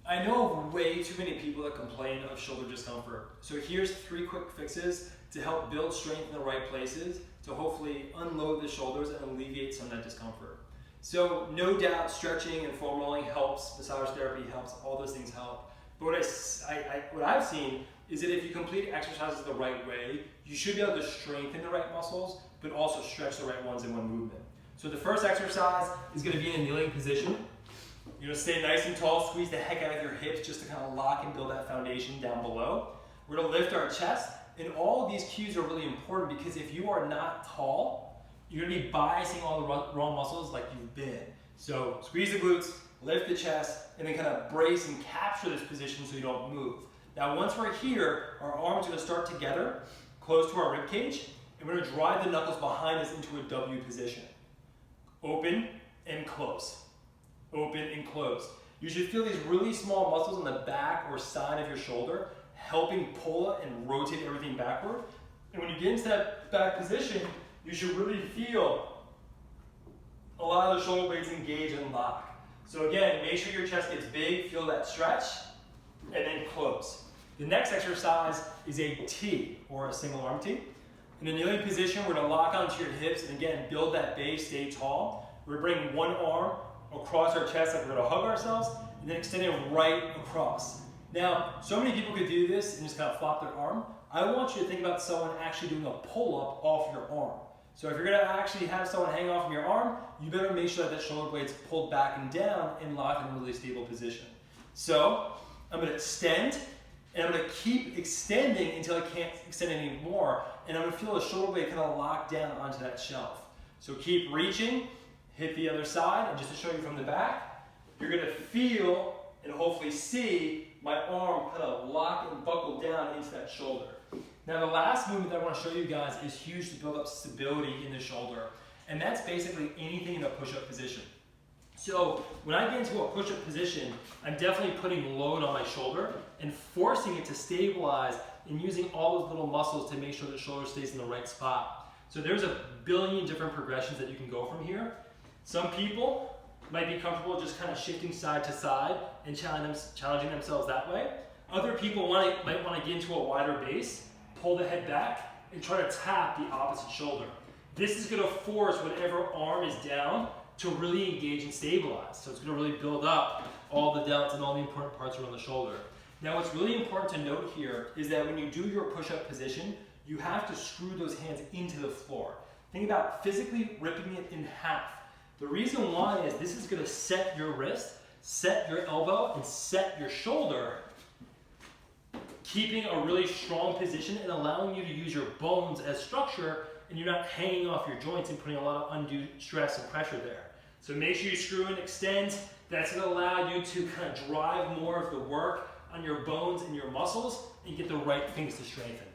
I know of way too many people that complain of shoulder discomfort. So here's 3 quick fixes to help build strength in the right places to hopefully unload the shoulders and alleviate some of that discomfort. So no doubt stretching and foam rolling helps, massage therapy helps, all those things help. But what I've seen is that if you complete exercises the right way, you should be able to strengthen the right muscles, but also stretch the right ones in one movement. So the first exercise is going to be in a kneeling position. You're going to stay nice and tall, squeeze the heck out of your hips just to kind of lock and build that foundation down below. We're going to lift our chest, and all of these cues are really important because if you are not tall, you're going to be biasing all the wrong muscles like you've been. So squeeze the glutes, lift the chest, and then kind of brace and capture this position so you don't move. Now once we're here, our arms are going to start together, close to our rib cage, and we're going to drive the knuckles behind us into a W position. Open and close. Open and close. You should feel these really small muscles on the back or side of your shoulder helping pull it and rotate everything backward. And when you get into that back position, you should really feel a lot of the shoulder blades engage and lock. So again, make sure your chest gets big, feel that stretch, and then close. The next exercise is a T, or a single arm T. In a kneeling position, we're going to lock onto your hips and again, build that base, stay tall. We're bringing one arm across our chest like we're going to hug ourselves, and then extend it right across. Now, so many people could do this and just kind of flop their arm. I want you to think about someone actually doing a pull-up off your arm. So if you're going to actually have someone hang off from your arm, you better make sure that shoulder blade's pulled back and down and locked in a really stable position. So I'm going to extend, and I'm going to keep extending until I can't extend anymore, and I'm going to feel the shoulder blade kind of lock down onto that shelf. So keep reaching, hit the other side, and just to show you from the back, you're going to feel and hopefully see my arm kind of lock and buckle down into that shoulder. Now the last movement that I want to show you guys is huge to build up stability in the shoulder, and that's basically anything in a push-up position. So when I get into a push-up position, I'm definitely putting load on my shoulder and forcing it to stabilize and using all those little muscles to make sure the shoulder stays in the right spot. So there's a billion different progressions that you can go from here. Some people might be comfortable just kind of shifting side to side and challenging themselves that way. Other people might want to get into a wider base, pull the head back, and try to tap the opposite shoulder. This is going to force whatever arm is down to really engage and stabilize. So it's going to really build up all the delts and all the important parts around the shoulder. Now what's really important to note here is that when you do your push-up position, you have to screw those hands into the floor. Think about physically ripping it in half. The reason why is this is going to set your wrist, set your elbow, and set your shoulder, keeping a really strong position and allowing you to use your bones as structure, and you're not hanging off your joints and putting a lot of undue stress and pressure there. So make sure you screw and extend. That's going to allow you to kind of drive more of the work on your bones and your muscles and get the right things to strengthen.